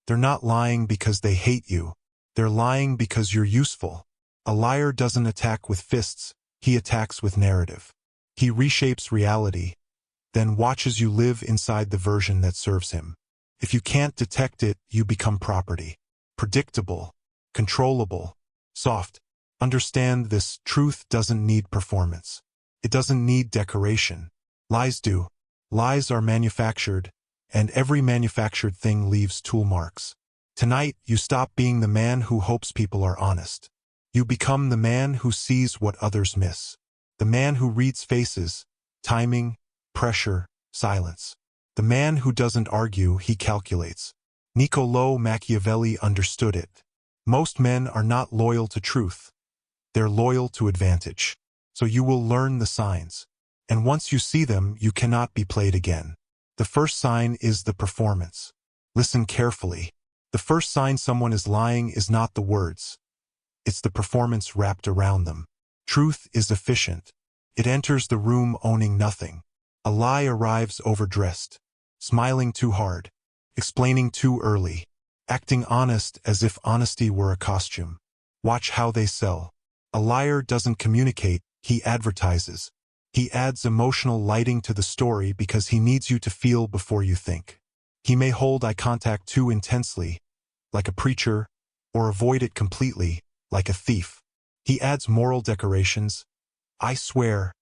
They're not lying because they hate you. They're lying because you're useful. A liar doesn't attack with fists, he attacks with narrative. He reshapes reality, then watches you live inside the version that serves him. If you can't detect it, you become property. Predictable, controllable, soft. Understand this: truth doesn't need performance. It doesn't need decoration. Lies do. Lies are manufactured, and every manufactured thing leaves tool marks. Tonight, you stop being the man who hopes people are honest. You become the man who sees what others miss. The man who reads faces, timing, pressure, silence. The man who doesn't argue, he calculates. Niccolò Machiavelli understood it. Most men are not loyal to truth. They're loyal to advantage. So you will learn the signs. And once you see them, you cannot be played again. The first sign is the performance. Listen carefully. The first sign someone is lying is not the words. It's the performance wrapped around them. Truth is efficient. It enters the room owning nothing. A lie arrives overdressed, smiling too hard, explaining too early, acting honest as if honesty were a costume. Watch how they sell. A liar doesn't communicate, he advertises. He adds emotional lighting to the story because he needs you to feel before you think. He may hold eye contact too intensely, like a preacher, or avoid it completely, like a thief. He adds moral decorations. I swear.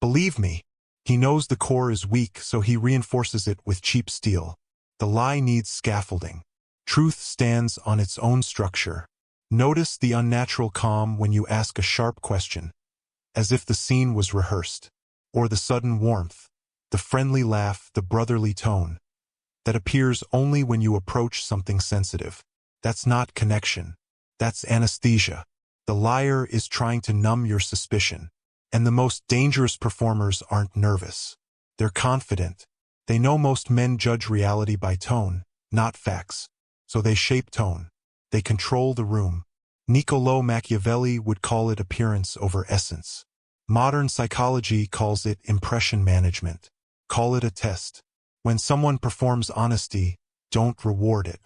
Believe me. He knows the core is weak, so he reinforces it with cheap steel. The lie needs scaffolding. Truth stands on its own structure. Notice the unnatural calm when you ask a sharp question, as if the scene was rehearsed, or the sudden warmth, the friendly laugh, the brotherly tone, that appears only when you approach something sensitive. That's not connection. That's anesthesia. The liar is trying to numb your suspicion. And the most dangerous performers aren't nervous. They're confident. They know most men judge reality by tone, not facts. So they shape tone. They control the room. Niccolò Machiavelli would call it appearance over essence. Modern psychology calls it impression management. Call it a test. When someone performs honesty, don't reward it.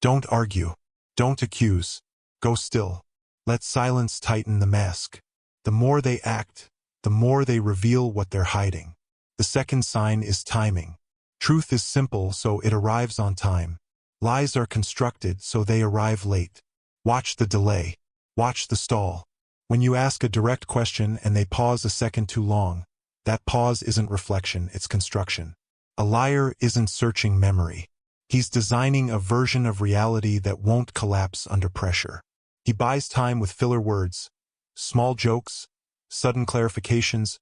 Don't argue. Don't accuse. Go still. Let silence tighten the mask. The more they act, the more they reveal what they're hiding. The second sign is timing. Truth is simple, so it arrives on time. Lies are constructed, so they arrive late. Watch the delay. Watch the stall. When you ask a direct question and they pause a second too long, that pause isn't reflection, it's construction. A liar isn't searching memory. He's designing a version of reality that won't collapse under pressure. He buys time with filler words, small jokes, sudden clarifications,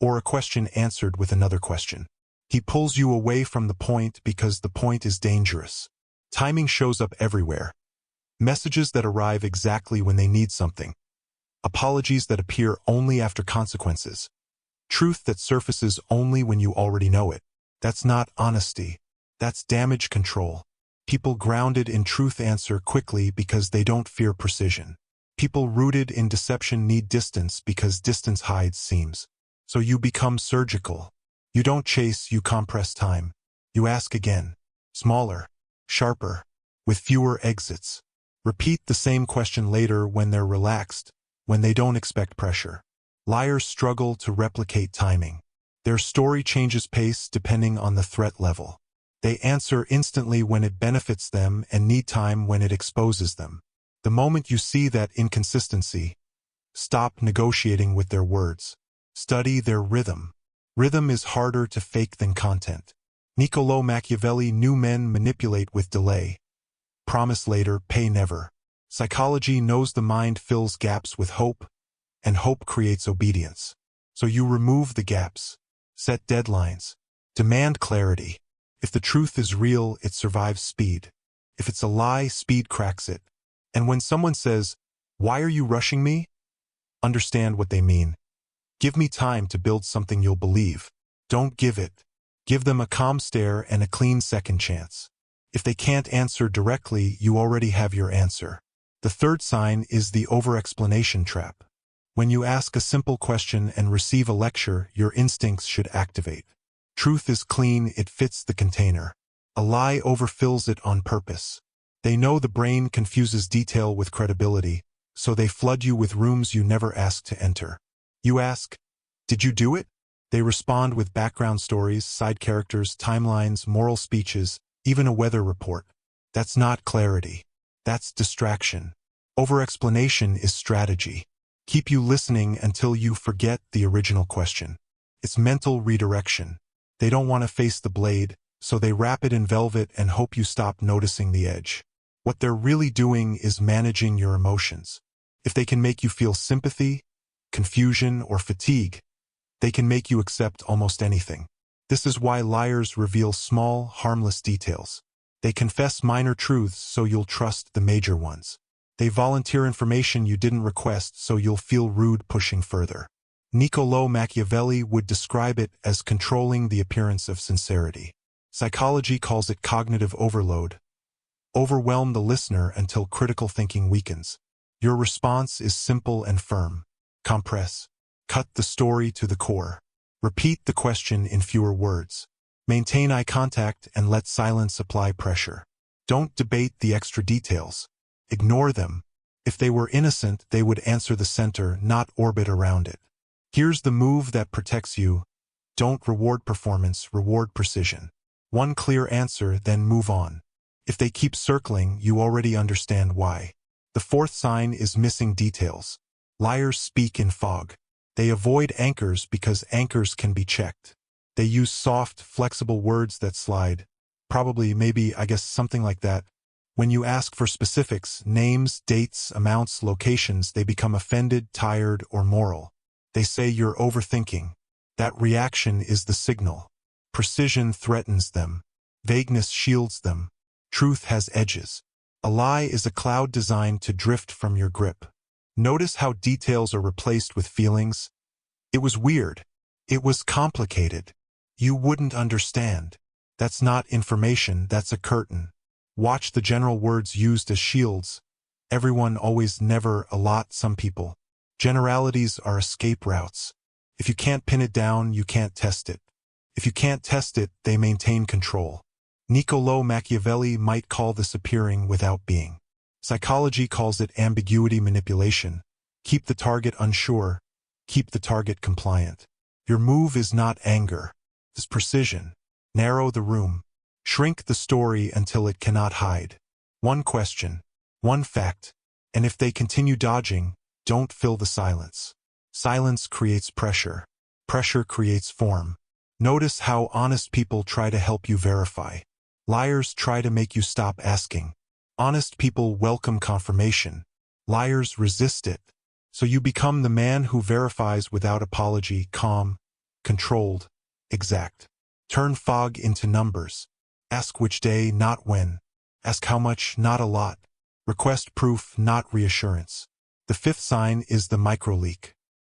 or a question answered with another question. He pulls you away from the point because the point is dangerous. Timing shows up everywhere. Messages that arrive exactly when they need something. Apologies that appear only after consequences. Truth that surfaces only when you already know it. That's not honesty. That's damage control. People grounded in truth answer quickly because they don't fear precision. People rooted in deception need distance because distance hides seams. So you become surgical. You don't chase, you compress time. You ask again. Smaller, sharper, with fewer exits. Repeat the same question later when they're relaxed, when they don't expect pressure. Liars struggle to replicate timing. Their story changes pace depending on the threat level. They answer instantly when it benefits them and need time when it exposes them. The moment you see that inconsistency, stop negotiating with their words. Study their rhythm. Rhythm is harder to fake than content. Niccolò Machiavelli knew men manipulate with delay. Promise later, pay never. Psychology knows the mind fills gaps with hope, and hope creates obedience. So you remove the gaps. Set deadlines. Demand clarity. If the truth is real, it survives speed. If it's a lie, speed cracks it. And when someone says, "Why are you rushing me?" Understand what they mean. Give me time to build something you'll believe. Don't give it. Give them a calm stare and a clean second chance. If they can't answer directly, you already have your answer. The third sign is the over-explanation trap. When you ask a simple question and receive a lecture, your instincts should activate. Truth is clean, it fits the container. A lie overfills it on purpose. They know the brain confuses detail with credibility, so they flood you with rooms you never asked to enter. You ask, "Did you do it?" They respond with background stories, side characters, timelines, moral speeches, even a weather report. That's not clarity. That's distraction. Over-explanation is strategy. Keep you listening until you forget the original question. It's mental redirection. They don't want to face the blade, so they wrap it in velvet and hope you stop noticing the edge. What they're really doing is managing your emotions. If they can make you feel sympathy, confusion, or fatigue, they can make you accept almost anything. This is why liars reveal small, harmless details. They confess minor truths so you'll trust the major ones. They volunteer information you didn't request so you'll feel rude pushing further. Niccolò Machiavelli would describe it as controlling the appearance of sincerity. Psychology calls it cognitive overload. Overwhelm the listener until critical thinking weakens. Your response is simple and firm. Compress. Cut the story to the core. Repeat the question in fewer words. Maintain eye contact and let silence apply pressure. Don't debate the extra details. Ignore them. If they were innocent, they would answer the center, not orbit around it. Here's the move that protects you. Don't reward performance, reward precision. One clear answer, then move on. If they keep circling, you already understand why. The fourth sign is missing details. Liars speak in fog. They avoid anchors because anchors can be checked. They use soft, flexible words that slide. Probably, maybe, I guess something like that. When you ask for specifics, names, dates, amounts, locations, they become offended, tired, or moral. They say you're overthinking. That reaction is the signal. Precision threatens them. Vagueness shields them. Truth has edges. A lie is a cloud designed to drift from your grip. Notice how details are replaced with feelings. It was weird. It was complicated. You wouldn't understand. That's not information, that's a curtain. Watch the general words used as shields. Everyone, always, never, a lot, some people. Generalities are escape routes. If you can't pin it down, you can't test it. If you can't test it, they maintain control. Niccolò Machiavelli might call this appearing without being. Psychology calls it ambiguity manipulation. Keep the target unsure. Keep the target compliant. Your move is not anger. It's precision. Narrow the room. Shrink the story until it cannot hide. One question. One fact. And if they continue dodging, don't fill the silence. Silence creates pressure. Pressure creates form. Notice how honest people try to help you verify. Liars try to make you stop asking. Honest people welcome confirmation. Liars resist it. So you become the man who verifies without apology, calm, controlled, exact. Turn fog into numbers. Ask which day, not when. Ask how much, not a lot. Request proof, not reassurance. The fifth sign is the microleak.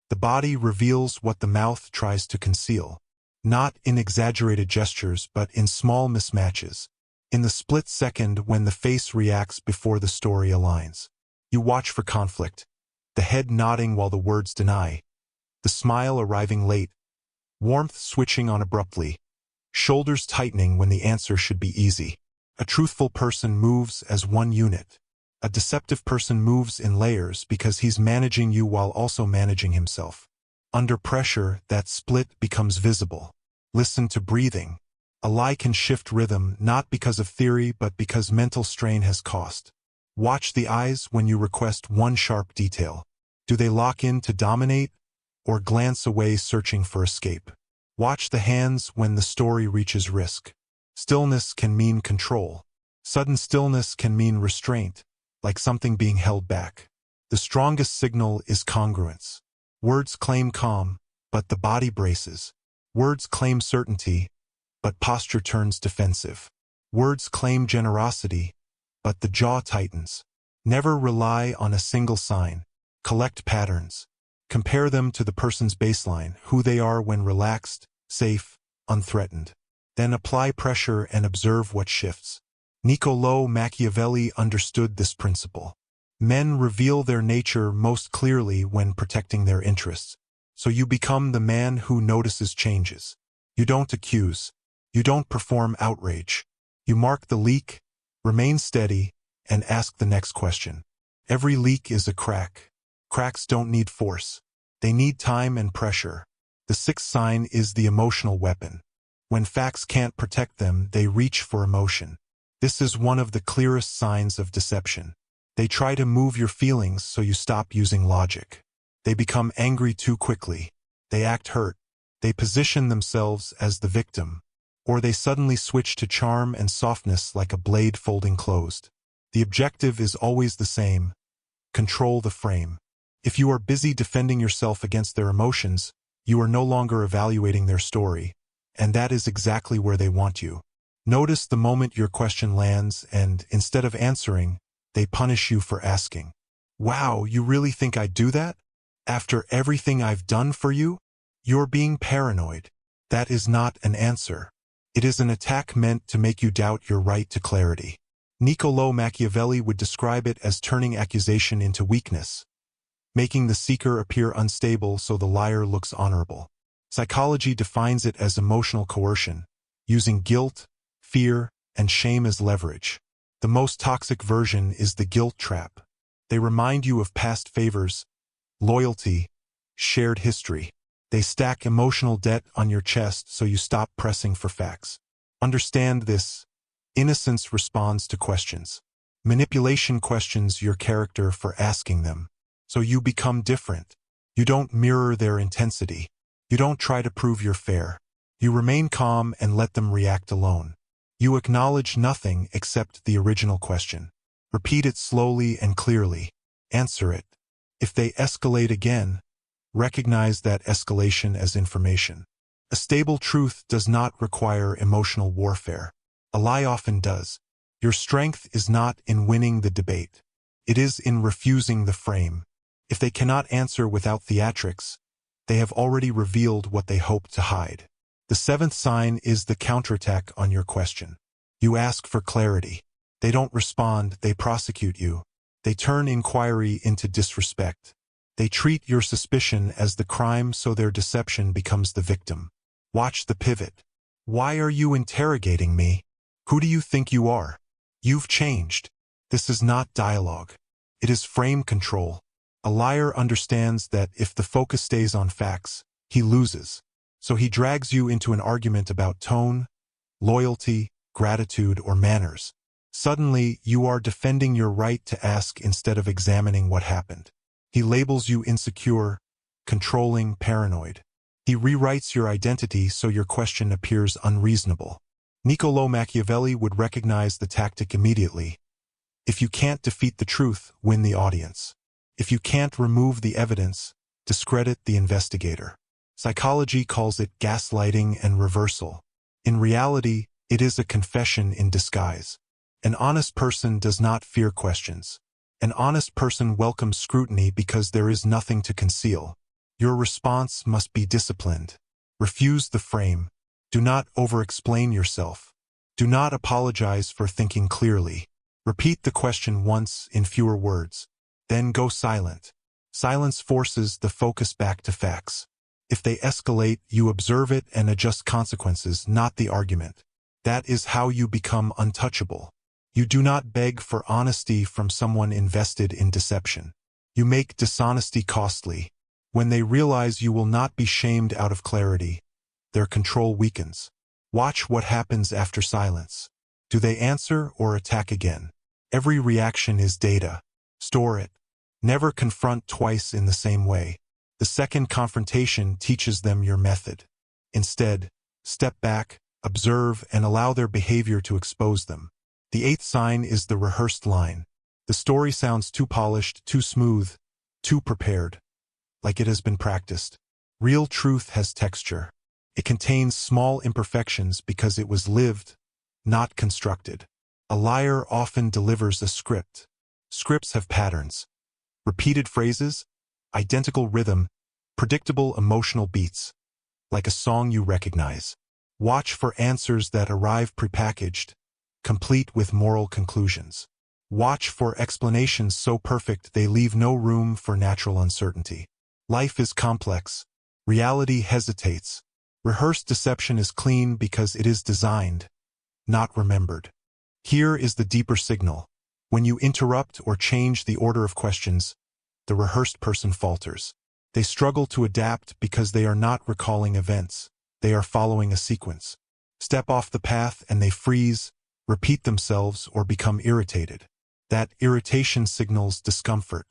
The body reveals what the mouth tries to conceal. Not in exaggerated gestures, but in small mismatches. In the split second when the face reacts before the story aligns. You watch for conflict. The head nodding while the words deny. The smile arriving late. Warmth switching on abruptly. Shoulders tightening when the answer should be easy. A truthful person moves as one unit. A deceptive person moves in layers because he's managing you while also managing himself. Under pressure, that split becomes visible. Listen to breathing. A lie can shift rhythm not because of theory but because mental strain has cost. Watch the eyes when you request one sharp detail. Do they lock in to dominate or glance away searching for escape? Watch the hands when the story reaches risk. Stillness can mean control. Sudden stillness can mean restraint, like something being held back. The strongest signal is congruence. Words claim calm, but the body braces. Words claim certainty, but posture turns defensive. Words claim generosity, but the jaw tightens. Never rely on a single sign. Collect patterns. Compare them to the person's baseline, who they are when relaxed, safe, unthreatened. Then apply pressure and observe what shifts. Niccolò Machiavelli understood this principle. Men reveal their nature most clearly when protecting their interests. So you become the man who notices changes. You don't accuse. You don't perform outrage. You mark the leak, remain steady, and ask the next question. Every leak is a crack. Cracks don't need force. They need time and pressure. The sixth sign is the emotional weapon. When facts can't protect them, they reach for emotion. This is one of the clearest signs of deception. They try to move your feelings so you stop using logic. They become angry too quickly. They act hurt. They position themselves as the victim. Or they suddenly switch to charm and softness like a blade folding closed. The objective is always the same: control the frame. If you are busy defending yourself against their emotions, you are no longer evaluating their story, and that is exactly where they want you. Notice the moment your question lands and, instead of answering, they punish you for asking. Wow, you really think I'd do that? After everything I've done for you? You're being paranoid. That is not an answer. It is an attack meant to make you doubt your right to clarity. Niccolò Machiavelli would describe it as turning accusation into weakness, making the seeker appear unstable so the liar looks honorable. Psychology defines it as emotional coercion, using guilt, fear, and shame as leverage. The most toxic version is the guilt trap. They remind you of past favors, loyalty, shared history. They stack emotional debt on your chest so you stop pressing for facts. Understand this. Innocence responds to questions. Manipulation questions your character for asking them. So you become different. You don't mirror their intensity. You don't try to prove you're fair. You remain calm and let them react alone. You acknowledge nothing except the original question. Repeat it slowly and clearly. Answer it. If they escalate again, recognize that escalation as information. A stable truth does not require emotional warfare. A lie often does. Your strength is not in winning the debate. It is in refusing the frame. If they cannot answer without theatrics, they have already revealed what they hope to hide. The seventh sign is the counterattack on your question. You ask for clarity. They don't respond, they prosecute you. They turn inquiry into disrespect. They treat your suspicion as the crime so their deception becomes the victim. Watch the pivot. Why are you interrogating me? Who do you think you are? You've changed. This is not dialogue. It is frame control. A liar understands that if the focus stays on facts, he loses. So he drags you into an argument about tone, loyalty, gratitude, or manners. Suddenly, you are defending your right to ask instead of examining what happened. He labels you insecure, controlling, paranoid. He rewrites your identity so your question appears unreasonable. Niccolò Machiavelli would recognize the tactic immediately. If you can't defeat the truth, win the audience. If you can't remove the evidence, discredit the investigator. Psychology calls it gaslighting and reversal. In reality, it is a confession in disguise. An honest person does not fear questions. An honest person welcomes scrutiny because there is nothing to conceal. Your response must be disciplined. Refuse the frame. Do not over-explain yourself. Do not apologize for thinking clearly. Repeat the question once in fewer words. Then go silent. Silence forces the focus back to facts. If they escalate, you observe it and adjust consequences, not the argument. That is how you become untouchable. You do not beg for honesty from someone invested in deception. You make dishonesty costly. When they realize you will not be shamed out of clarity, their control weakens. Watch what happens after silence. Do they answer or attack again? Every reaction is data. Store it. Never confront twice in the same way. The second confrontation teaches them your method. Instead, step back, observe, and allow their behavior to expose them. The eighth sign is the rehearsed line. The story sounds too polished, too smooth, too prepared, like it has been practiced. Real truth has texture. It contains small imperfections because it was lived, not constructed. A liar often delivers a script. Scripts have patterns. Repeated phrases, identical rhythm, predictable emotional beats, like a song you recognize. Watch for answers that arrive prepackaged, complete with moral conclusions. Watch for explanations so perfect they leave no room for natural uncertainty. Life is complex. Reality hesitates. Rehearsed deception is clean because it is designed, not remembered. Here is the deeper signal. When you interrupt or change the order of questions, the rehearsed person falters. They struggle to adapt because they are not recalling events. They are following a sequence. Step off the path and they freeze, repeat themselves, or become irritated. That irritation signals discomfort.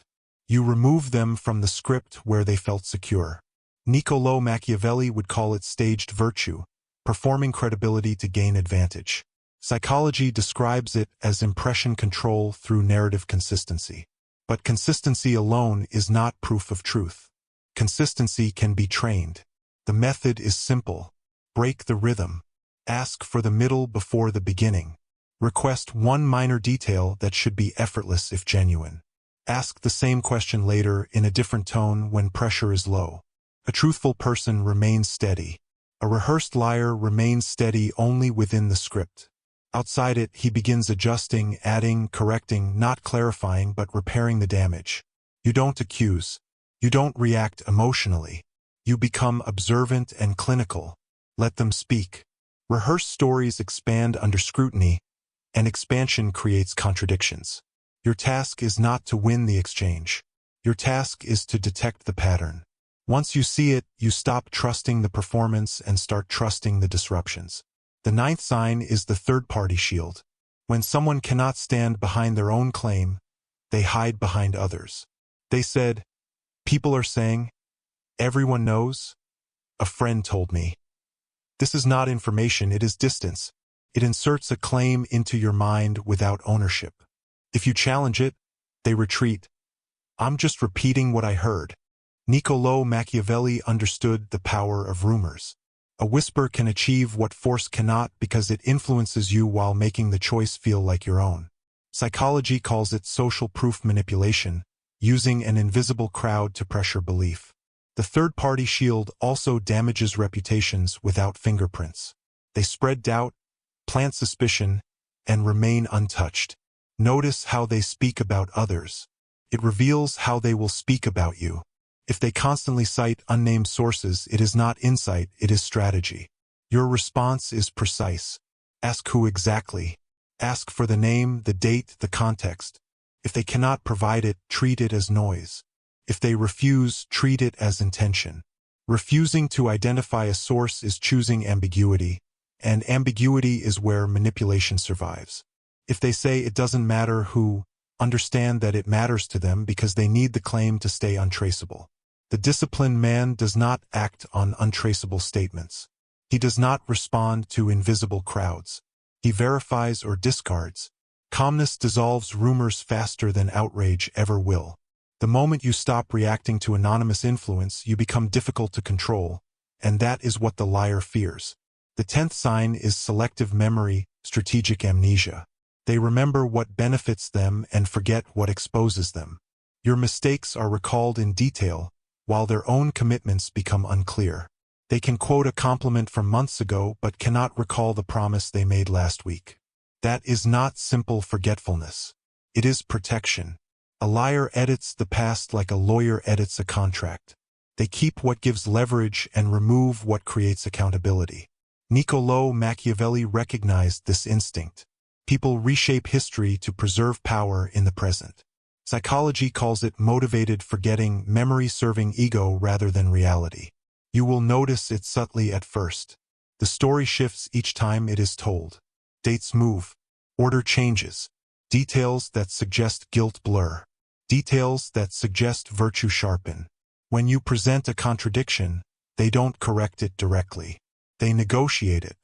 You remove them from the script where they felt secure. Niccolò Machiavelli would call it staged virtue, performing credibility to gain advantage. Psychology describes it as impression control through narrative consistency. But consistency alone is not proof of truth. Consistency can be trained. The method is simple. Break the rhythm. Ask for the middle before the beginning. Request one minor detail that should be effortless if genuine. Ask the same question later in a different tone when pressure is low. A truthful person remains steady. A rehearsed liar remains steady only within the script. Outside it, he begins adjusting, adding, correcting, not clarifying but repairing the damage. You don't accuse. You don't react emotionally. You become observant and clinical. Let them speak. Rehearsed stories expand under scrutiny, and expansion creates contradictions. Your task is not to win the exchange. Your task is to detect the pattern. Once you see it, you stop trusting the performance and start trusting the disruptions. The ninth sign is the third-party shield. When someone cannot stand behind their own claim, they hide behind others. They said, "People are saying, everyone knows. A friend told me." This is not information, it is distance. It inserts a claim into your mind without ownership. If you challenge it, they retreat. "I'm just repeating what I heard." Niccolò Machiavelli understood the power of rumors. A whisper can achieve what force cannot because it influences you while making the choice feel like your own. Psychology calls it social proof manipulation, using an invisible crowd to pressure belief. The third-party shield also damages reputations without fingerprints. They spread doubt, plant suspicion, and remain untouched. Notice how they speak about others. It reveals how they will speak about you. If they constantly cite unnamed sources, it is not insight, it is strategy. Your response is precise. Ask who exactly. Ask for the name, the date, the context. If they cannot provide it, treat it as noise. If they refuse, treat it as intention. Refusing to identify a source is choosing ambiguity, and ambiguity is where manipulation survives. If they say it doesn't matter who, understand that it matters to them because they need the claim to stay untraceable. The disciplined man does not act on untraceable statements. He does not respond to invisible crowds. He verifies or discards. Calmness dissolves rumors faster than outrage ever will. The moment you stop reacting to anonymous influence, you become difficult to control, and that is what the liar fears. The 10th sign is selective memory, strategic amnesia. They remember what benefits them and forget what exposes them. Your mistakes are recalled in detail, while their own commitments become unclear. They can quote a compliment from months ago but cannot recall the promise they made last week. That is not simple forgetfulness. It is protection. A liar edits the past like a lawyer edits a contract. They keep what gives leverage and remove what creates accountability. Niccolò Machiavelli recognized this instinct. People reshape history to preserve power in the present. Psychology calls it motivated forgetting, memory serving ego rather than reality. You will notice it subtly at first. The story shifts each time it is told. Dates move. Order changes. Details that suggest guilt blur. Details that suggest virtue sharpen. When you present a contradiction, they don't correct it directly. They negotiate it.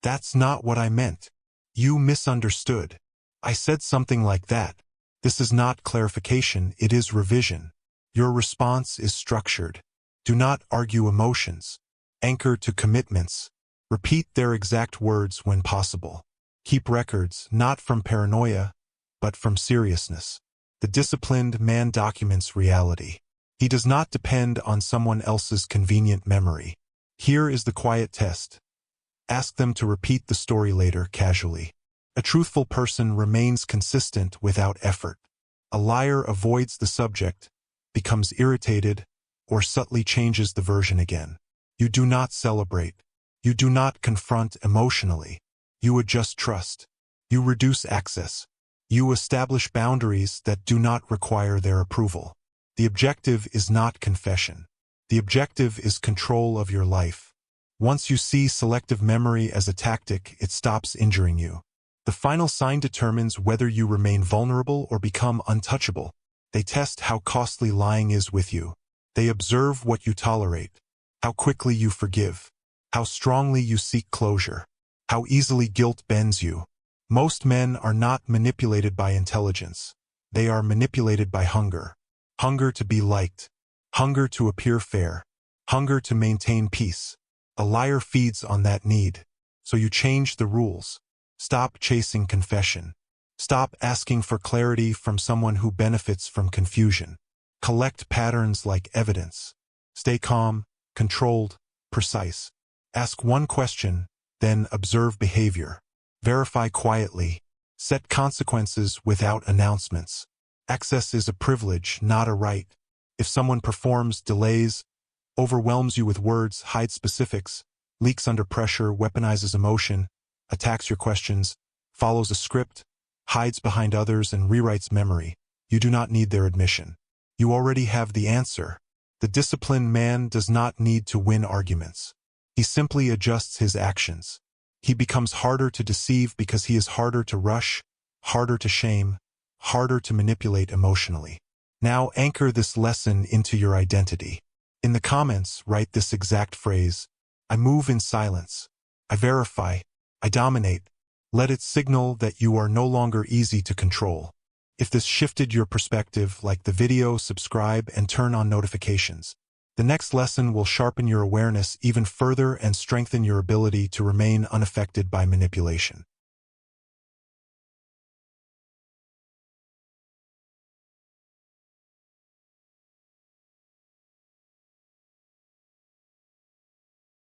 "That's not what I meant. You misunderstood. I said something like that." This is not clarification, it is revision. Your response is structured. Do not argue emotions. Anchor to commitments. Repeat their exact words when possible. Keep records, not from paranoia, but from seriousness. The disciplined man documents reality. He does not depend on someone else's convenient memory. Here is the quiet test. Ask them to repeat the story later casually. A truthful person remains consistent without effort. A liar avoids the subject, becomes irritated, or subtly changes the version again. You do not celebrate. You do not confront emotionally. You adjust trust. You reduce access. You establish boundaries that do not require their approval. The objective is not confession. The objective is control of your life. Once you see selective memory as a tactic, it stops injuring you. The final sign determines whether you remain vulnerable or become untouchable. They test how costly lying is with you. They observe what you tolerate, how quickly you forgive, how strongly you seek closure, how easily guilt bends you. Most men are not manipulated by intelligence. They are manipulated by hunger. Hunger to be liked. Hunger to appear fair. Hunger to maintain peace. A liar feeds on that need. So you change the rules. Stop chasing confession. Stop asking for clarity from someone who benefits from confusion. Collect patterns like evidence. Stay calm, controlled, precise. Ask one question, then observe behavior. Verify quietly. Set consequences without announcements. Access is a privilege, not a right. If someone performs, delays, overwhelms you with words, hides specifics, leaks under pressure, weaponizes emotion, attacks your questions, follows a script, hides behind others, and rewrites memory, you do not need their admission. You already have the answer. The disciplined man does not need to win arguments. He simply adjusts his actions. He becomes harder to deceive because he is harder to rush, harder to shame, harder to manipulate emotionally. Now anchor this lesson into your identity. In the comments, write this exact phrase: I move in silence. I verify. I dominate. Let it signal that you are no longer easy to control. If this shifted your perspective, like the video, subscribe, and turn on notifications. The next lesson will sharpen your awareness even further and strengthen your ability to remain unaffected by manipulation.